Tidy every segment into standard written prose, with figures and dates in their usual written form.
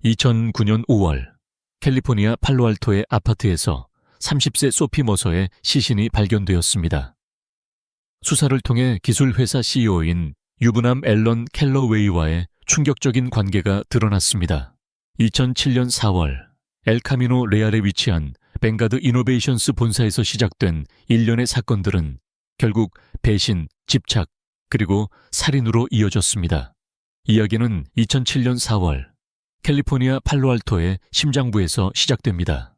2009년 5월 캘리포니아 팔로알토의 아파트에서 30세 소피 머서의 시신이 발견되었습니다. 수사를 통해 기술회사 CEO인 유부남 앨런 캘러웨이와의 충격적인 관계가 드러났습니다. 2007년 4월 엘카미노 레알에 위치한 뱅가드 이노베이션스 본사에서 시작된 일련의 사건들은 결국 배신, 집착, 그리고 살인으로 이어졌습니다. 이야기는 2007년 4월 캘리포니아 팔로알토의 심장부에서 시작됩니다.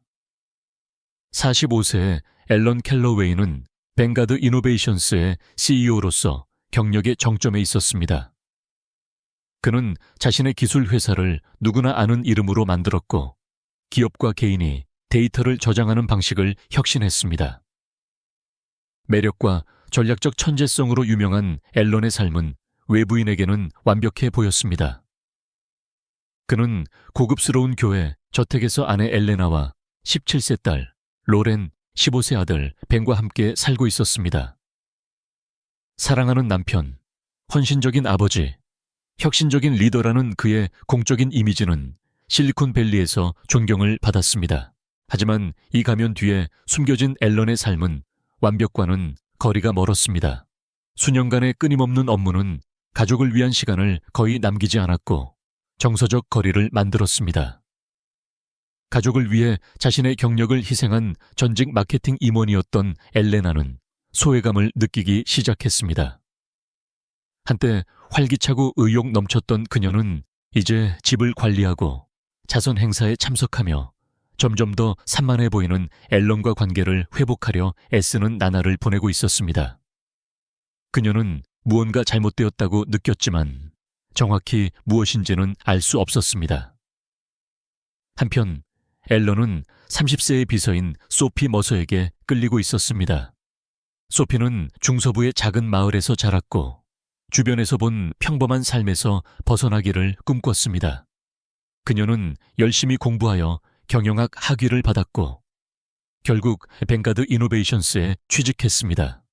45세의 앨런 캘러웨이는 뱅가드 이노베이션스의 CEO로서 경력의 정점에 있었습니다. 그는 자신의 기술 회사를 누구나 아는 이름으로 만들었고 기업과 개인이 데이터를 저장하는 방식을 혁신했습니다. 매력과 전략적 천재성으로 유명한 앨런의 삶은 외부인에게는 완벽해 보였습니다. 그는 고급스러운 교회 저택에서 아내 엘레나와 17세 딸 로렌, 15세 아들 벤과 함께 살고 있었습니다. 사랑하는 남편, 헌신적인 아버지, 혁신적인 리더라는 그의 공적인 이미지는 실리콘밸리에서 존경을 받았습니다. 하지만 이 가면 뒤에 숨겨진 앨런의 삶은 완벽과는 거리가 멀었습니다. 수년간의 끊임없는 업무는 가족을 위한 시간을 거의 남기지 않았고 정서적 거리를 만들었습니다. 가족을 위해 자신의 경력을 희생한 전직 마케팅 임원이었던 엘레나는 소외감을 느끼기 시작했습니다. 한때 활기차고 의욕 넘쳤던 그녀는 이제 집을 관리하고 자선 행사에 참석하며 점점 더 산만해 보이는 앨런과 관계를 회복하려 애쓰는 나날을 보내고 있었습니다. 그녀는 무언가 잘못되었다고 느꼈지만 정확히 무엇인지는 알 수 없었습니다. 한편 앨런은 30세의 비서인 소피 머서에게 끌리고 있었습니다. 소피는 중서부의 작은 마을에서 자랐고 주변에서 본 평범한 삶에서 벗어나기를 꿈꿨습니다. 그녀는 열심히 공부하여 경영학 학위를 받았고 결국 뱅가드 이노베이션스에 취직했습니다.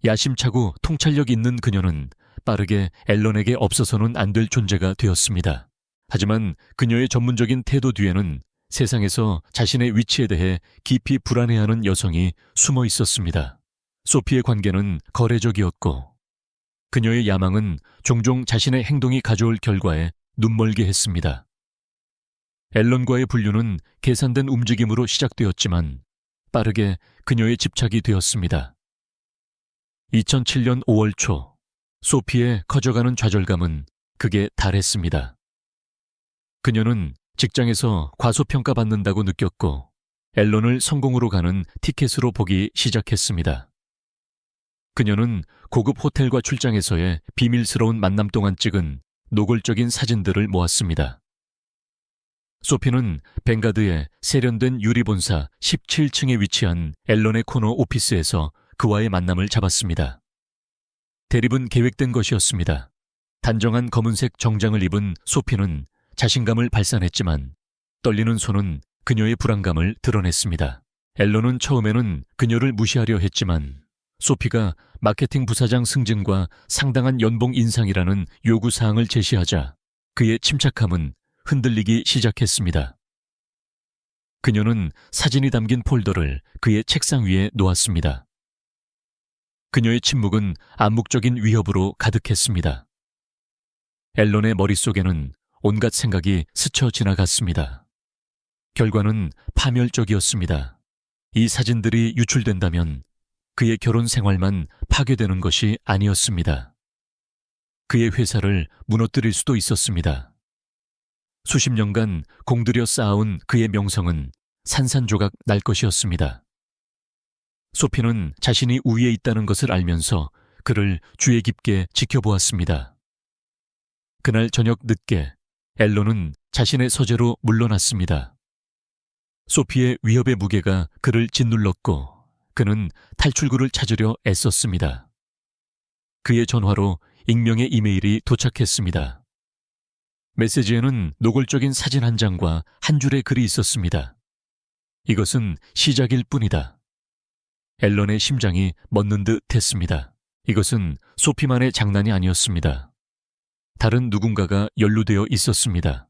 야심차고 통찰력 있는 그녀는 빠르게 앨런에게 없어서는 안 될 존재가 되었습니다. 하지만 그녀의 전문적인 태도 뒤에는 세상에서 자신의 위치에 대해 깊이 불안해하는 여성이 숨어 있었습니다. 소피의 관계는 거래적이었고 그녀의 야망은 종종 자신의 행동이 가져올 결과에 눈멀게 했습니다. 앨런과의 분류는 계산된 움직임으로 시작되었지만 빠르게 그녀의 집착이 되었습니다. 2007년 5월 초 소피의 커져가는 좌절감은 극에 달했습니다. 그녀는 직장에서 과소평가받는다고 느꼈고 앨런을 성공으로 가는 티켓으로 보기 시작했습니다. 그녀는 고급 호텔과 출장에서의 비밀스러운 만남 동안 찍은 노골적인 사진들을 모았습니다. 소피는 뱅가드의 세련된 유리본사 17층에 위치한 앨런의 코너 오피스에서 그와의 만남을 잡았습니다. 대립은 계획된 것이었습니다. 단정한 검은색 정장을 입은 소피는 자신감을 발산했지만 떨리는 손은 그녀의 불안감을 드러냈습니다. 앨런은 처음에는 그녀를 무시하려 했지만 소피가 마케팅 부사장 승진과 상당한 연봉 인상이라는 요구사항을 제시하자 그의 침착함은 흔들리기 시작했습니다. 그녀는 사진이 담긴 폴더를 그의 책상 위에 놓았습니다. 그녀의 침묵은 암묵적인 위협으로 가득했습니다. 앨런의 머릿속에는 온갖 생각이 스쳐 지나갔습니다. 결과는 파멸적이었습니다. 이 사진들이 유출된다면 그의 결혼 생활만 파괴되는 것이 아니었습니다. 그의 회사를 무너뜨릴 수도 있었습니다. 수십 년간 공들여 쌓아온 그의 명성은 산산조각 날 것이었습니다. 소피는 자신이 우위에 있다는 것을 알면서 그를 주의 깊게 지켜보았습니다. 그날 저녁 늦게 앨런은 자신의 서재로 물러났습니다. 소피의 위협의 무게가 그를 짓눌렀고 그는 탈출구를 찾으려 애썼습니다. 그의 전화로 익명의 이메일이 도착했습니다. 메시지에는 노골적인 사진 한 장과 한 줄의 글이 있었습니다. 이것은 시작일 뿐이다. 앨런의 심장이 멎는 듯 했습니다. 이것은 소피만의 장난이 아니었습니다. 다른 누군가가 연루되어 있었습니다.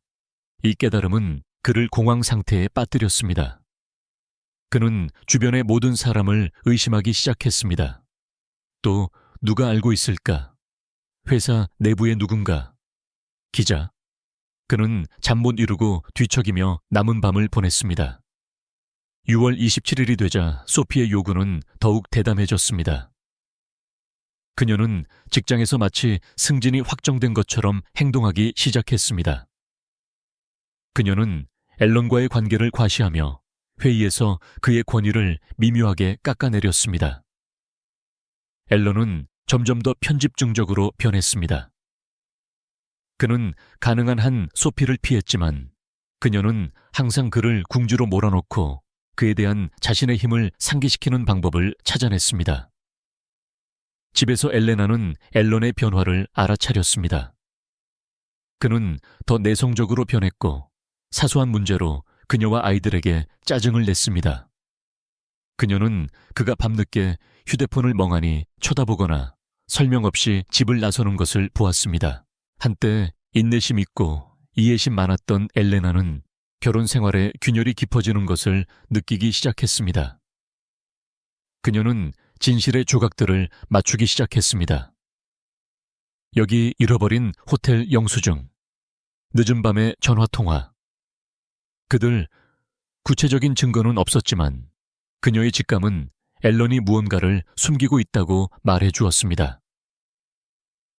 이 깨달음은 그를 공황 상태에 빠뜨렸습니다. 그는 주변의 모든 사람을 의심하기 시작했습니다. 또 누가 알고 있을까? 회사 내부의 누군가? 기자? 그는 잠 못 이루고 뒤척이며 남은 밤을 보냈습니다. 6월 27일이 되자 소피의 요구는 더욱 대담해졌습니다. 그녀는 직장에서 마치 승진이 확정된 것처럼 행동하기 시작했습니다. 그녀는 앨런과의 관계를 과시하며 회의에서 그의 권위를 미묘하게 깎아내렸습니다. 앨런은 점점 더 편집증적으로 변했습니다. 그는 가능한 한 소피를 피했지만 그녀는 항상 그를 궁지로 몰아넣고 그에 대한 자신의 힘을 상기시키는 방법을 찾아냈습니다. 집에서 엘레나는 앨런의 변화를 알아차렸습니다. 그는 더 내성적으로 변했고 사소한 문제로 그녀와 아이들에게 짜증을 냈습니다. 그녀는 그가 밤늦게 휴대폰을 멍하니 쳐다보거나 설명 없이 집을 나서는 것을 보았습니다. 한때 인내심 있고 이해심 많았던 엘레나는 결혼 생활에 균열이 깊어지는 것을 느끼기 시작했습니다. 그녀는 진실의 조각들을 맞추기 시작했습니다. 여기 잃어버린 호텔 영수증, 늦은 밤의 전화통화. 그들 구체적인 증거는 없었지만 그녀의 직감은 앨런이 무언가를 숨기고 있다고 말해 주었습니다.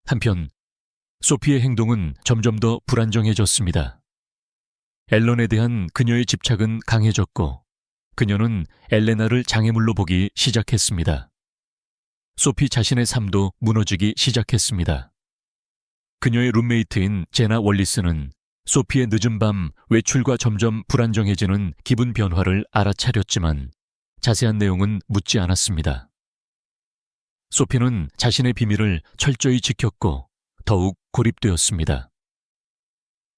한편 소피의 행동은 점점 더 불안정해졌습니다. 앨런에 대한 그녀의 집착은 강해졌고 그녀는 엘레나를 장애물로 보기 시작했습니다. 소피 자신의 삶도 무너지기 시작했습니다. 그녀의 룸메이트인 제나 월리스는 소피의 늦은 밤 외출과 점점 불안정해지는 기분 변화를 알아차렸지만 자세한 내용은 묻지 않았습니다. 소피는 자신의 비밀을 철저히 지켰고 더욱 고립되었습니다.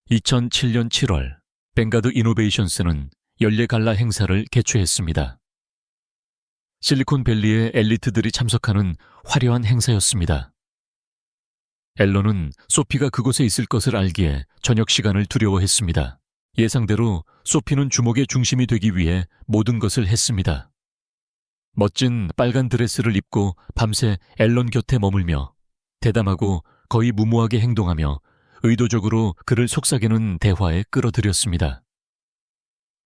2007년 7월 뱅가드 이노베이션스는 연례갈라 행사를 개최했습니다. 실리콘밸리의 엘리트들이 참석하는 화려한 행사였습니다. 앨런은 소피가 그곳에 있을 것을 알기에 저녁 시간을 두려워했습니다. 예상대로 소피는 주목의 중심이 되기 위해 모든 것을 했습니다. 멋진 빨간 드레스를 입고 밤새 앨런 곁에 머물며 대담하고 거의 무모하게 행동하며 의도적으로 그를 속삭이는 대화에 끌어들였습니다.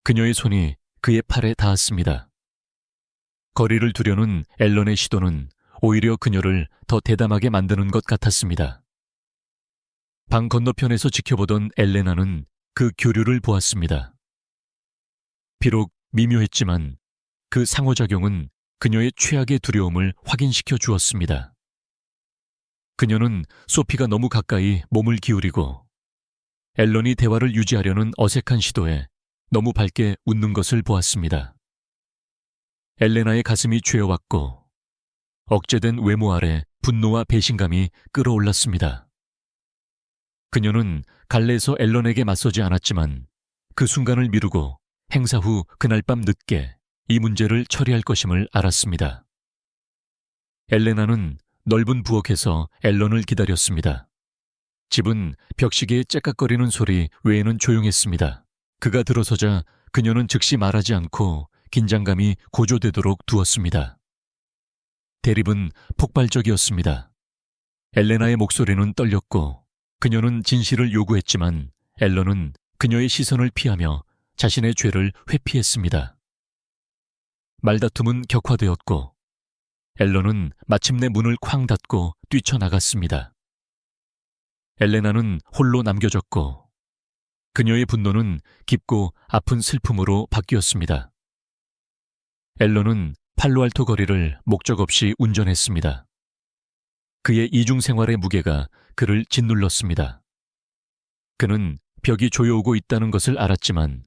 그녀의 손이 그의 팔에 닿았습니다. 거리를 두려는 앨런의 시도는 오히려 그녀를 더 대담하게 만드는 것 같았습니다. 방 건너편에서 지켜보던 엘레나는 그 교류를 보았습니다. 비록 미묘했지만 그 상호작용은 그녀의 최악의 두려움을 확인시켜 주었습니다. 그녀는 소피가 너무 가까이 몸을 기울이고 앨런이 대화를 유지하려는 어색한 시도에 너무 밝게 웃는 것을 보았습니다. 엘레나의 가슴이 죄어왔고 억제된 외모 아래 분노와 배신감이 끌어올랐습니다. 그녀는 갈래에서 앨런에게 맞서지 않았지만 그 순간을 미루고 행사 후 그날 밤 늦게 이 문제를 처리할 것임을 알았습니다. 엘레나는 넓은 부엌에서 앨런을 기다렸습니다. 집은 벽시계의 째깍거리는 소리 외에는 조용했습니다. 그가 들어서자 그녀는 즉시 말하지 않고 긴장감이 고조되도록 두었습니다. 대립은 폭발적이었습니다. 엘레나의 목소리는 떨렸고 그녀는 진실을 요구했지만 앨런은 그녀의 시선을 피하며 자신의 죄를 회피했습니다. 말다툼은 격화되었고 앨런은 마침내 문을 쾅 닫고 뛰쳐나갔습니다. 엘레나는 홀로 남겨졌고 그녀의 분노는 깊고 아픈 슬픔으로 바뀌었습니다. 앨런은 팔로알토 거리를 목적 없이 운전했습니다. 그의 이중생활의 무게가 그를 짓눌렀습니다. 그는 벽이 조여오고 있다는 것을 알았지만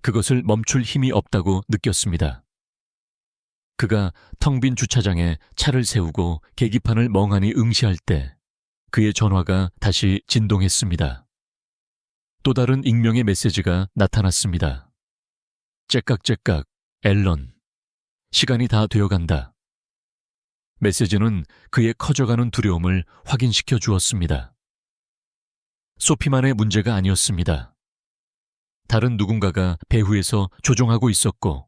그것을 멈출 힘이 없다고 느꼈습니다. 그가 텅 빈 주차장에 차를 세우고 계기판을 멍하니 응시할 때 그의 전화가 다시 진동했습니다. 또 다른 익명의 메시지가 나타났습니다. 째깍째깍 앨런. 시간이 다 되어간다. 메시지는 그의 커져가는 두려움을 확인시켜 주었습니다. 소피만의 문제가 아니었습니다. 다른 누군가가 배후에서 조종하고 있었고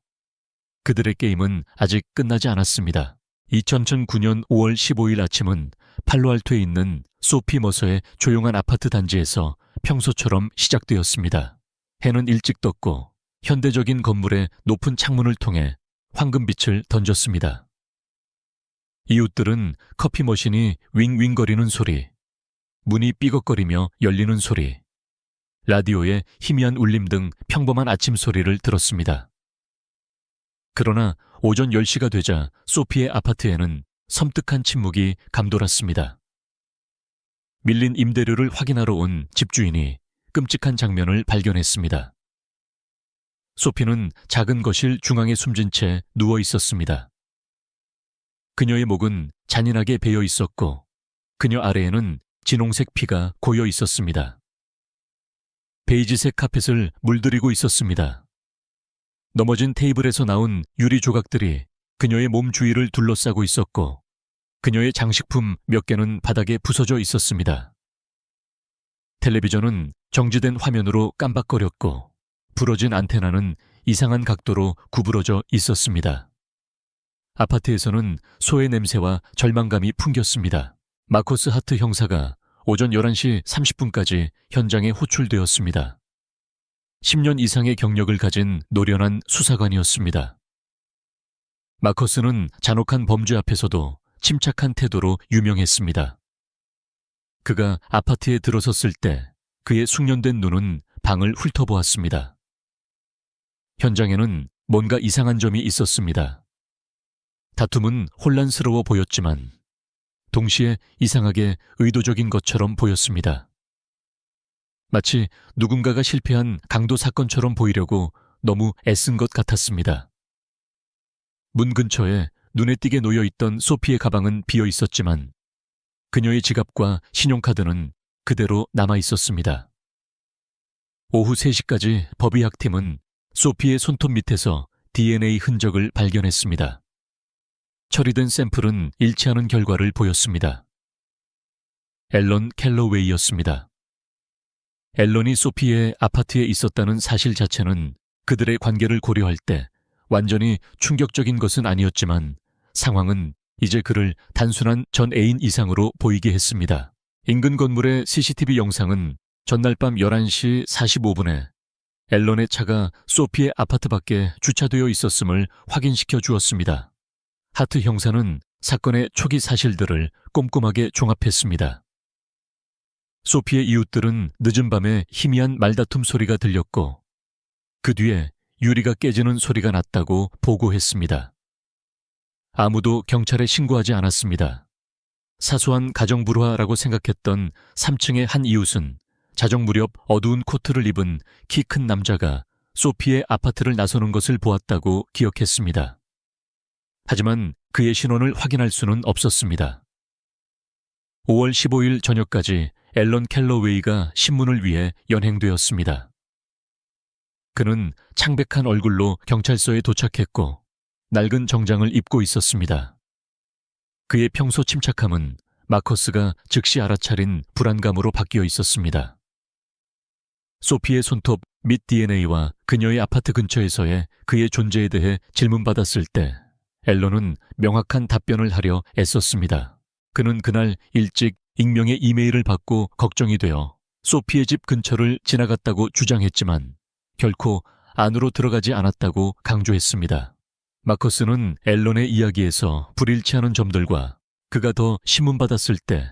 그들의 게임은 아직 끝나지 않았습니다. 2009년 5월 15일 아침은 팔로알토에 있는 소피 머서의 조용한 아파트 단지에서 평소처럼 시작되었습니다. 해는 일찍 떴고 현대적인 건물의 높은 창문을 통해 황금빛을 던졌습니다. 이웃들은 커피 머신이 윙윙거리는 소리, 문이 삐걱거리며 열리는 소리, 라디오의 희미한 울림 등 평범한 아침 소리를 들었습니다. 그러나 오전 10시가 되자 소피의 아파트에는 섬뜩한 침묵이 감돌았습니다. 밀린 임대료를 확인하러 온 집주인이 끔찍한 장면을 발견했습니다. 소피는 작은 거실 중앙에 숨진 채 누워 있었습니다. 그녀의 목은 잔인하게 베어 있었고 그녀 아래에는 진홍색 피가 고여 있었습니다. 베이지색 카펫을 물들이고 있었습니다. 넘어진 테이블에서 나온 유리 조각들이 그녀의 몸 주위를 둘러싸고 있었고 그녀의 장식품 몇 개는 바닥에 부서져 있었습니다. 텔레비전은 정지된 화면으로 깜박거렸고 부러진 안테나는 이상한 각도로 구부러져 있었습니다. 아파트에서는 소의 냄새와 절망감이 풍겼습니다. 마코스 하트 형사가 오전 11시 30분까지 현장에 호출되었습니다. 10년 이상의 경력을 가진 노련한 수사관이었습니다. 마커스는 잔혹한 범죄 앞에서도 침착한 태도로 유명했습니다. 그가 아파트에 들어섰을 때 그의 숙련된 눈은 방을 훑어보았습니다. 현장에는 뭔가 이상한 점이 있었습니다. 다툼은 혼란스러워 보였지만 동시에 이상하게 의도적인 것처럼 보였습니다. 마치 누군가가 실패한 강도 사건처럼 보이려고 너무 애쓴 것 같았습니다. 문 근처에 눈에 띄게 놓여있던 소피의 가방은 비어 있었지만 그녀의 지갑과 신용카드는 그대로 남아 있었습니다. 오후 3시까지 법의학팀은 소피의 손톱 밑에서 DNA 흔적을 발견했습니다. 처리된 샘플은 일치하는 결과를 보였습니다. 앨런 캘러웨이였습니다. 앨런이 소피의 아파트에 있었다는 사실 자체는 그들의 관계를 고려할 때 완전히 충격적인 것은 아니었지만 상황은 이제 그를 단순한 전 애인 이상으로 보이게 했습니다. 인근 건물의 CCTV 영상은 전날 밤 11시 45분에 앨런의 차가 소피의 아파트 밖에 주차되어 있었음을 확인시켜 주었습니다. 하트 형사는 사건의 초기 사실들을 꼼꼼하게 종합했습니다. 소피의 이웃들은 늦은 밤에 희미한 말다툼 소리가 들렸고 그 뒤에 유리가 깨지는 소리가 났다고 보고했습니다. 아무도 경찰에 신고하지 않았습니다. 사소한 가정불화라고 생각했던 3층의 한 이웃은 자정 무렵 어두운 코트를 입은 키 큰 남자가 소피의 아파트를 나서는 것을 보았다고 기억했습니다. 하지만 그의 신원을 확인할 수는 없었습니다. 5월 15일 저녁까지 앨런 캘러웨이가 신문을 위해 연행되었습니다. 그는 창백한 얼굴로 경찰서에 도착했고 낡은 정장을 입고 있었습니다. 그의 평소 침착함은 마커스가 즉시 알아차린 불안감으로 바뀌어 있었습니다. 소피의 손톱 및 DNA와 그녀의 아파트 근처에서의 그의 존재에 대해 질문받았을 때 앨런은 명확한 답변을 하려 애썼습니다. 그는 그날 일찍 익명의 이메일을 받고 걱정이 되어 소피의 집 근처를 지나갔다고 주장했지만 결코 안으로 들어가지 않았다고 강조했습니다. 마커스는 앨런의 이야기에서 불일치하는 점들과 그가 더 신문받았을 때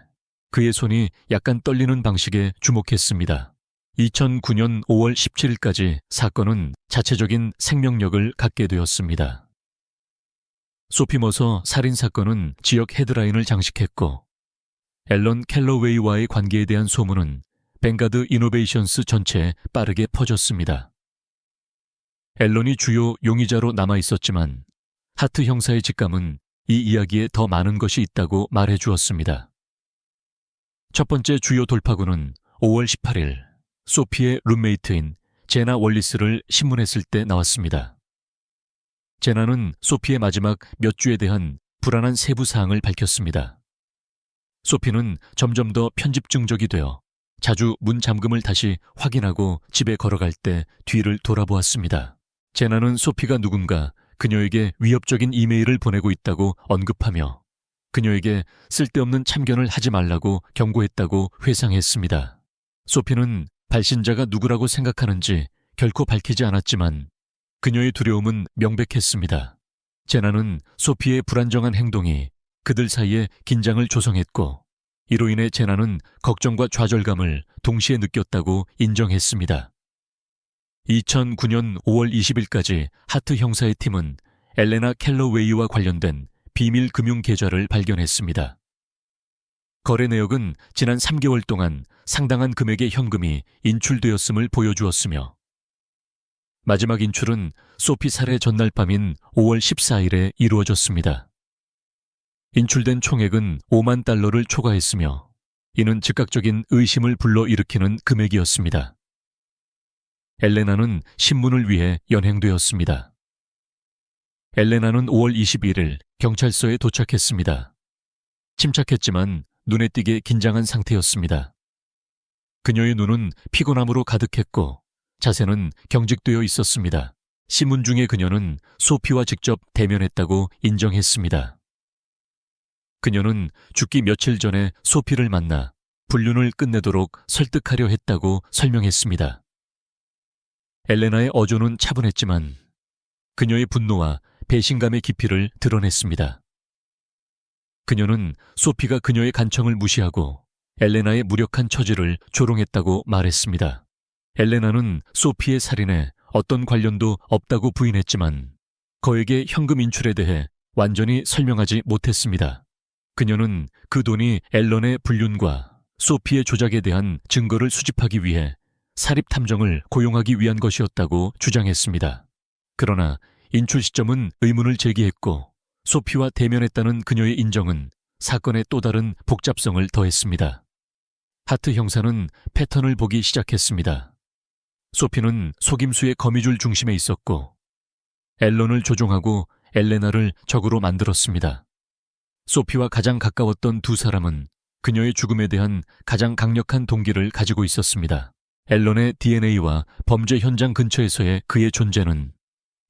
그의 손이 약간 떨리는 방식에 주목했습니다. 2009년 5월 17일까지 사건은 자체적인 생명력을 갖게 되었습니다. 소피 머서 살인사건은 지역 헤드라인을 장식했고 앨런 캘러웨이와의 관계에 대한 소문은 뱅가드 이노베이션스 전체에 빠르게 퍼졌습니다. 앨런이 주요 용의자로 남아있었지만 하트 형사의 직감은 이 이야기에 더 많은 것이 있다고 말해 주었습니다. 첫 번째 주요 돌파구는 5월 18일 소피의 룸메이트인 제나 월리스를 신문했을 때 나왔습니다. 제나는 소피의 마지막 몇 주에 대한 불안한 세부 사항을 밝혔습니다. 소피는 점점 더 편집증적이 되어 자주 문 잠금을 다시 확인하고 집에 걸어갈 때 뒤를 돌아보았습니다. 제나는 소피가 누군가 그녀에게 위협적인 이메일을 보내고 있다고 언급하며 그녀에게 쓸데없는 참견을 하지 말라고 경고했다고 회상했습니다. 소피는 발신자가 누구라고 생각하는지 결코 밝히지 않았지만 그녀의 두려움은 명백했습니다. 제나는 소피의 불안정한 행동이 그들 사이에 긴장을 조성했고 이로 인해 제나는 걱정과 좌절감을 동시에 느꼈다고 인정했습니다. 2009년 5월 20일까지 하트 형사의 팀은 엘레나 캘러웨이와 관련된 비밀 금융 계좌를 발견했습니다. 거래 내역은 지난 3개월 동안 상당한 금액의 현금이 인출되었음을 보여주었으며 마지막 인출은 소피 살해 전날 밤인 5월 14일에 이루어졌습니다. 인출된 총액은 5만 달러를 초과했으며 이는 즉각적인 의심을 불러일으키는 금액이었습니다. 엘레나는 신문을 위해 연행되었습니다. 엘레나는 5월 21일 경찰서에 도착했습니다. 침착했지만 눈에 띄게 긴장한 상태였습니다. 그녀의 눈은 피곤함으로 가득했고 자세는 경직되어 있었습니다. 신문 중에 그녀는 소피와 직접 대면했다고 인정했습니다. 그녀는 죽기 며칠 전에 소피를 만나 불륜을 끝내도록 설득하려 했다고 설명했습니다. 엘레나의 어조는 차분했지만 그녀의 분노와 배신감의 깊이를 드러냈습니다. 그녀는 소피가 그녀의 간청을 무시하고 엘레나의 무력한 처지를 조롱했다고 말했습니다. 엘레나는 소피의 살인에 어떤 관련도 없다고 부인했지만 거액의 현금 인출에 대해 완전히 설명하지 못했습니다. 그녀는 그 돈이 앨런의 불륜과 소피의 조작에 대한 증거를 수집하기 위해 사립 탐정을 고용하기 위한 것이었다고 주장했습니다. 그러나 인출 시점은 의문을 제기했고 소피와 대면했다는 그녀의 인정은 사건의 또 다른 복잡성을 더했습니다. 하트 형사는 패턴을 보기 시작했습니다. 소피는 속임수의 거미줄 중심에 있었고 앨런을 조종하고 엘레나를 적으로 만들었습니다. 소피와 가장 가까웠던 두 사람은 그녀의 죽음에 대한 가장 강력한 동기를 가지고 있었습니다. 앨런의 DNA와 범죄 현장 근처에서의 그의 존재는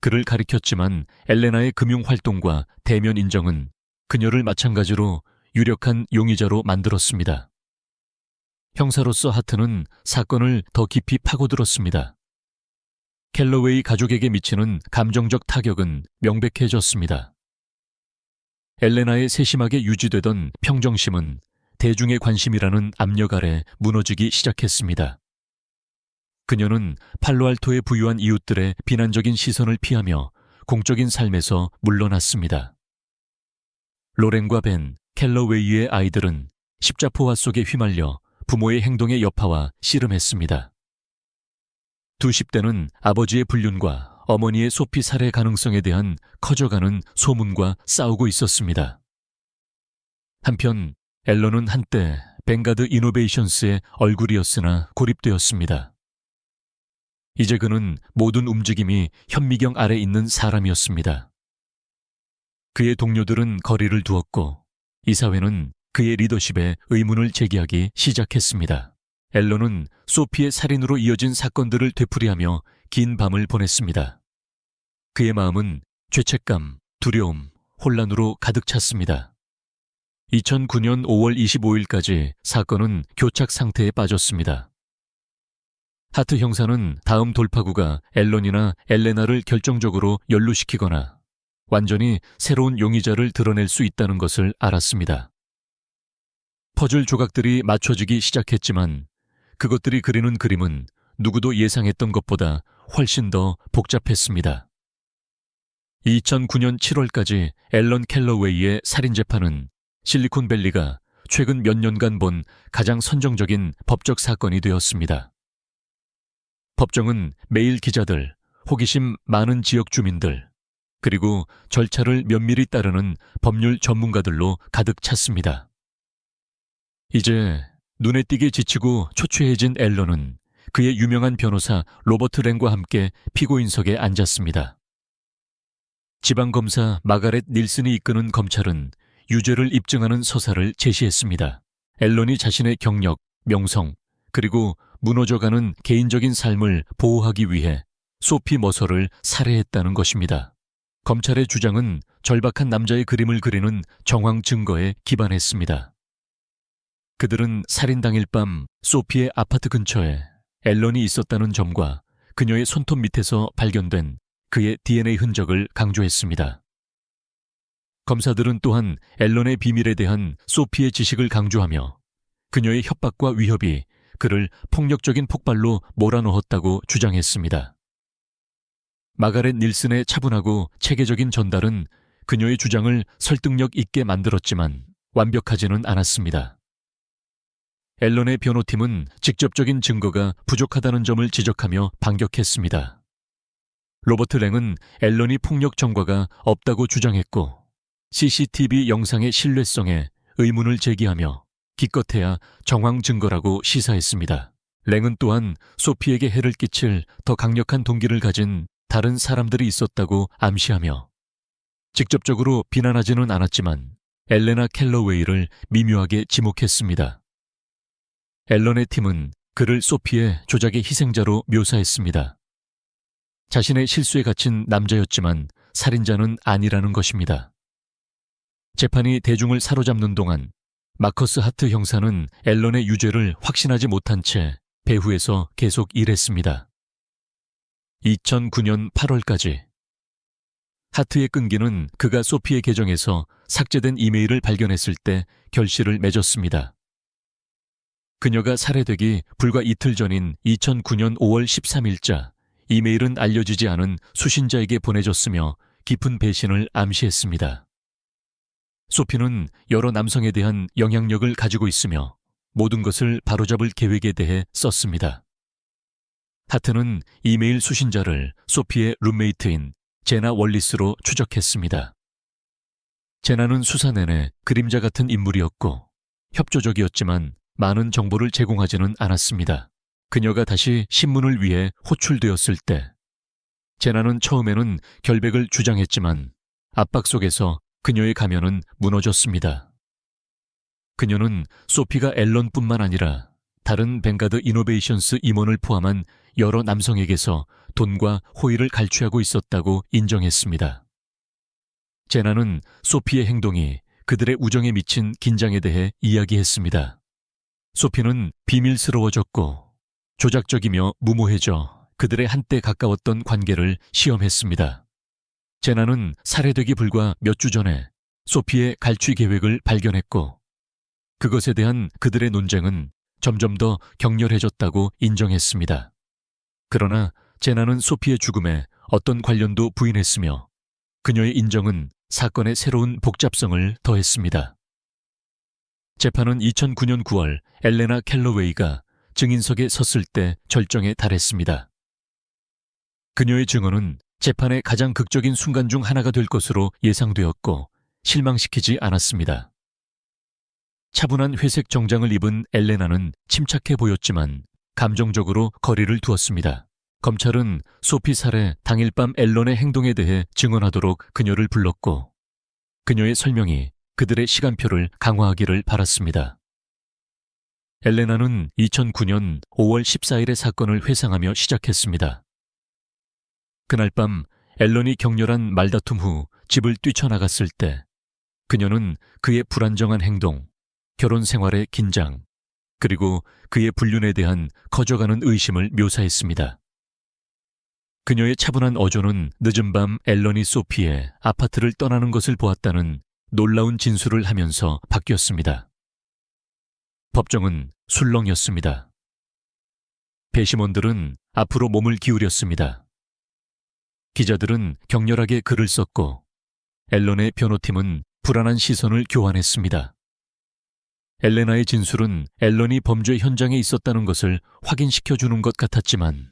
그를 가리켰지만 엘레나의 금융활동과 대면 인정은 그녀를 마찬가지로 유력한 용의자로 만들었습니다. 형사로서 하트는 사건을 더 깊이 파고들었습니다. 캘러웨이 가족에게 미치는 감정적 타격은 명백해졌습니다. 엘레나의 세심하게 유지되던 평정심은 대중의 관심이라는 압력 아래 무너지기 시작했습니다. 그녀는 팔로알토에 부유한 이웃들의 비난적인 시선을 피하며 공적인 삶에서 물러났습니다. 로렌과 벤, 캘러웨이의 아이들은 십자포화 속에 휘말려 부모의 행동의 여파와 씨름했습니다. 두 10대는 아버지의 불륜과 어머니의 소피 살해 가능성에 대한 커져가는 소문과 싸우고 있었습니다. 한편 앨런은 한때 뱅가드 이노베이션스의 얼굴이었으나 고립되었습니다. 이제 그는 모든 움직임이 현미경 아래 있는 사람이었습니다. 그의 동료들은 거리를 두었고 이사회는 그의 리더십에 의문을 제기하기 시작했습니다. 앨런은 소피의 살인으로 이어진 사건들을 되풀이하며 긴 밤을 보냈습니다. 그의 마음은 죄책감, 두려움, 혼란으로 가득 찼습니다. 2009년 5월 25일까지 사건은 교착 상태에 빠졌습니다. 하트 형사는 다음 돌파구가 앨런이나 엘레나를 결정적으로 연루시키거나 완전히 새로운 용의자를 드러낼 수 있다는 것을 알았습니다. 퍼즐 조각들이 맞춰지기 시작했지만 그것들이 그리는 그림은 누구도 예상했던 것보다 훨씬 더 복잡했습니다. 2009년 7월까지 앨런 캘러웨이의 살인 재판은 실리콘밸리가 최근 몇 년간 본 가장 선정적인 법적 사건이 되었습니다. 법정은 매일 기자들, 호기심 많은 지역 주민들, 그리고 절차를 면밀히 따르는 법률 전문가들로 가득 찼습니다. 이제 눈에 띄게 지치고 초췌해진 앨런은 그의 유명한 변호사 로버트 랭과 함께 피고인석에 앉았습니다. 지방검사 마가렛 닐슨이 이끄는 검찰은 유죄를 입증하는 서사를 제시했습니다. 앨런이 자신의 경력, 명성, 그리고 무너져가는 개인적인 삶을 보호하기 위해 소피 머서를 살해했다는 것입니다. 검찰의 주장은 절박한 남자의 그림을 그리는 정황 증거에 기반했습니다. 그들은 살인 당일 밤 소피의 아파트 근처에 앨런이 있었다는 점과 그녀의 손톱 밑에서 발견된 그의 DNA 흔적을 강조했습니다. 검사들은 또한 앨런의 비밀에 대한 소피의 지식을 강조하며 그녀의 협박과 위협이 그를 폭력적인 폭발로 몰아넣었다고 주장했습니다. 마가렛 닐슨의 차분하고 체계적인 전달은 그녀의 주장을 설득력 있게 만들었지만 완벽하지는 않았습니다. 앨런의 변호팀은 직접적인 증거가 부족하다는 점을 지적하며 반격했습니다. 로버트 랭은 앨런이 폭력 전과가 없다고 주장했고 CCTV 영상의 신뢰성에 의문을 제기하며 기껏해야 정황 증거라고 시사했습니다. 랭은 또한 소피에게 해를 끼칠 더 강력한 동기를 가진 다른 사람들이 있었다고 암시하며 직접적으로 비난하지는 않았지만 엘레나 켈러웨이를 미묘하게 지목했습니다. 앨런의 팀은 그를 소피의 조작의 희생자로 묘사했습니다. 자신의 실수에 갇힌 남자였지만 살인자는 아니라는 것입니다. 재판이 대중을 사로잡는 동안 마커스 하트 형사는 앨런의 유죄를 확신하지 못한 채 배후에서 계속 일했습니다. 2009년 8월까지 하트의 끈기는 그가 소피의 계정에서 삭제된 이메일을 발견했을 때 결실을 맺었습니다. 그녀가 살해되기 불과 이틀 전인 2009년 5월 13일자 이메일은 알려지지 않은 수신자에게 보내졌으며 깊은 배신을 암시했습니다. 소피는 여러 남성에 대한 영향력을 가지고 있으며 모든 것을 바로잡을 계획에 대해 썼습니다. 하트는 이메일 수신자를 소피의 룸메이트인 제나 월리스로 추적했습니다. 제나는 수사 내내 그림자 같은 인물이었고 협조적이었지만 많은 정보를 제공하지는 않았습니다. 그녀가 다시 신문을 위해 호출되었을 때 제나는 처음에는 결백을 주장했지만 압박 속에서 그녀의 가면은 무너졌습니다. 그녀는 소피가 앨런뿐만 아니라 다른 뱅가드 이노베이션스 임원을 포함한 여러 남성에게서 돈과 호의를 갈취하고 있었다고 인정했습니다. 제나는 소피의 행동이 그들의 우정에 미친 긴장에 대해 이야기했습니다. 소피는 비밀스러워졌고 조작적이며 무모해져 그들의 한때 가까웠던 관계를 시험했습니다. 제나는 살해되기 불과 몇 주 전에 소피의 갈취 계획을 발견했고 그것에 대한 그들의 논쟁은 점점 더 격렬해졌다고 인정했습니다. 그러나 제나는 소피의 죽음에 어떤 관련도 부인했으며 그녀의 인정은 사건의 새로운 복잡성을 더했습니다. 재판은 2009년 9월 엘레나 켈러웨이가 증인석에 섰을 때 절정에 달했습니다. 그녀의 증언은 재판의 가장 극적인 순간 중 하나가 될 것으로 예상되었고 실망시키지 않았습니다. 차분한 회색 정장을 입은 엘레나는 침착해 보였지만 감정적으로 거리를 두었습니다. 검찰은 소피 살해 당일 밤 앨런의 행동에 대해 증언하도록 그녀를 불렀고 그녀의 설명이 그들의 시간표를 강화하기를 바랐습니다. 엘레나는 2009년 5월 14일의 사건을 회상하며 시작했습니다. 그날 밤 앨런이 격렬한 말다툼 후 집을 뛰쳐나갔을 때 그녀는 그의 불안정한 행동, 결혼 생활의 긴장, 그리고 그의 불륜에 대한 커져가는 의심을 묘사했습니다. 그녀의 차분한 어조는 늦은 밤 앨런이 소피의 아파트를 떠나는 것을 보았다는 놀라운 진술을 하면서 바뀌었습니다. 법정은 술렁였습니다. 배심원들은 앞으로 몸을 기울였습니다. 기자들은 격렬하게 글을 썼고 앨런의 변호팀은 불안한 시선을 교환했습니다. 엘레나의 진술은 앨런이 범죄 현장에 있었다는 것을 확인시켜주는 것 같았지만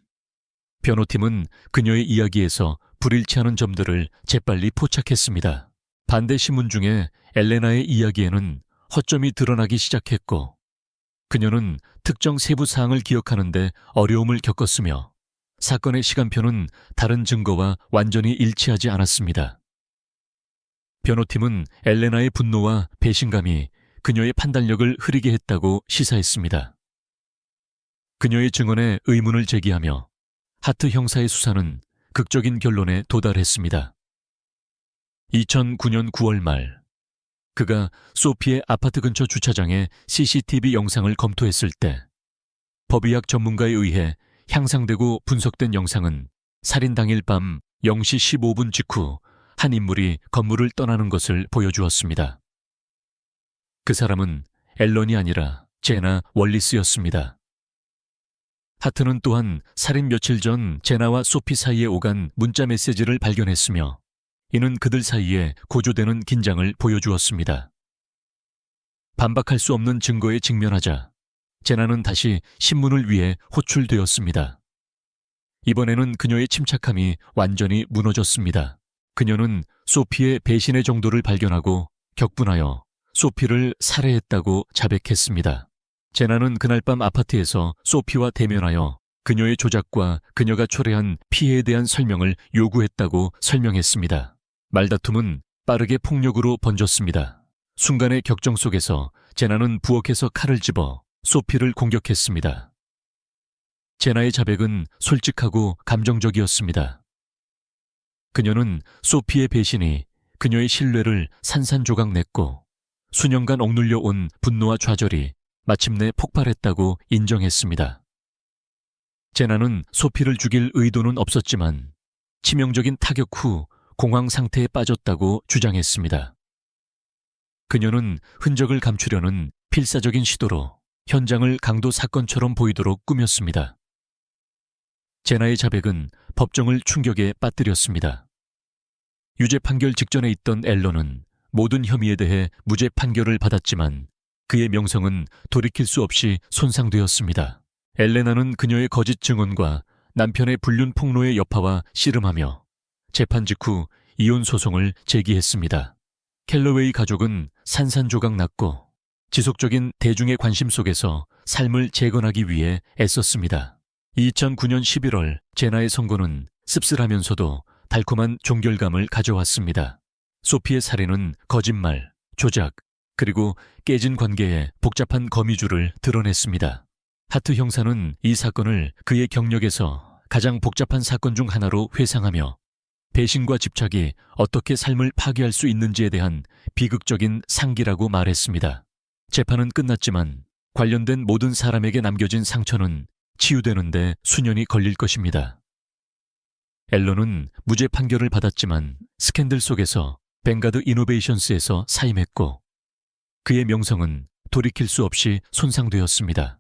변호팀은 그녀의 이야기에서 불일치하는 점들을 재빨리 포착했습니다. 반대 신문 중에 엘레나의 이야기에는 허점이 드러나기 시작했고 그녀는 특정 세부 사항을 기억하는데 어려움을 겪었으며 사건의 시간표는 다른 증거와 완전히 일치하지 않았습니다. 변호팀은 엘레나의 분노와 배신감이 그녀의 판단력을 흐리게 했다고 시사했습니다. 그녀의 증언에 의문을 제기하며 하트 형사의 수사는 극적인 결론에 도달했습니다. 2009년 9월 말, 그가 소피의 아파트 근처 주차장의 CCTV 영상을 검토했을 때 법의학 전문가에 의해 향상되고 분석된 영상은 살인 당일 밤 0시 15분 직후 한 인물이 건물을 떠나는 것을 보여주었습니다. 그 사람은 앨런이 아니라 제나 월리스였습니다. 하트는 또한 살인 며칠 전 제나와 소피 사이에 오간 문자 메시지를 발견했으며 이는 그들 사이에 고조되는 긴장을 보여주었습니다. 반박할 수 없는 증거에 직면하자 제나는 다시 신문을 위해 호출되었습니다. 이번에는 그녀의 침착함이 완전히 무너졌습니다. 그녀는 소피의 배신의 정도를 발견하고 격분하여 소피를 살해했다고 자백했습니다. 제나는 그날 밤 아파트에서 소피와 대면하여 그녀의 조작과 그녀가 초래한 피해에 대한 설명을 요구했다고 설명했습니다. 말다툼은 빠르게 폭력으로 번졌습니다. 순간의 격정 속에서 제나는 부엌에서 칼을 집어 소피를 공격했습니다. 제나의 자백은 솔직하고 감정적이었습니다. 그녀는 소피의 배신이 그녀의 신뢰를 산산조각 냈고 수년간 억눌려 온 분노와 좌절이 마침내 폭발했다고 인정했습니다. 제나는 소피를 죽일 의도는 없었지만 치명적인 타격 후 공황 상태에 빠졌다고 주장했습니다. 그녀는 흔적을 감추려는 필사적인 시도로 현장을 강도 사건처럼 보이도록 꾸몄습니다. 제나의 자백은 법정을 충격에 빠뜨렸습니다. 유죄 판결 직전에 있던 앨런은 모든 혐의에 대해 무죄 판결을 받았지만 그의 명성은 돌이킬 수 없이 손상되었습니다. 엘레나는 그녀의 거짓 증언과 남편의 불륜 폭로의 여파와 씨름하며 재판 직후 이혼 소송을 제기했습니다. 캘러웨이 가족은 산산조각 났고 지속적인 대중의 관심 속에서 삶을 재건하기 위해 애썼습니다. 2009년 11월 제나의 선고는 씁쓸하면서도 달콤한 종결감을 가져왔습니다. 소피의 살인은 거짓말, 조작, 그리고 깨진 관계의 복잡한 거미줄을 드러냈습니다. 하트 형사는 이 사건을 그의 경력에서 가장 복잡한 사건 중 하나로 회상하며 배신과 집착이 어떻게 삶을 파괴할 수 있는지에 대한 비극적인 상기라고 말했습니다. 재판은 끝났지만 관련된 모든 사람에게 남겨진 상처는 치유되는데 수년이 걸릴 것입니다. 앨런은 무죄 판결을 받았지만 스캔들 속에서 뱅가드 이노베이션스에서 사임했고 그의 명성은 돌이킬 수 없이 손상되었습니다.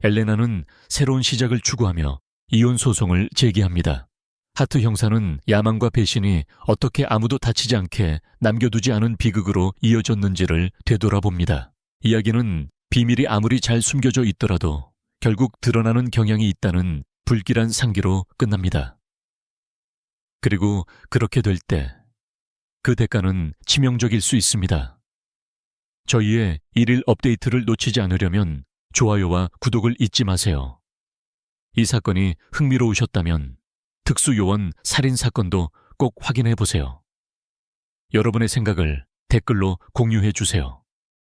엘레나는 새로운 시작을 추구하며 이혼 소송을 제기합니다. 하트 형사는 야망과 배신이 어떻게 아무도 다치지 않게 남겨두지 않은 비극으로 이어졌는지를 되돌아봅니다. 이야기는 비밀이 아무리 잘 숨겨져 있더라도 결국 드러나는 경향이 있다는 불길한 상기로 끝납니다. 그리고 그렇게 될 때 그 대가는 치명적일 수 있습니다. 저희의 일일 업데이트를 놓치지 않으려면 좋아요와 구독을 잊지 마세요. 이 사건이 흥미로우셨다면 특수요원 살인사건도 꼭 확인해 보세요. 여러분의 생각을 댓글로 공유해 주세요.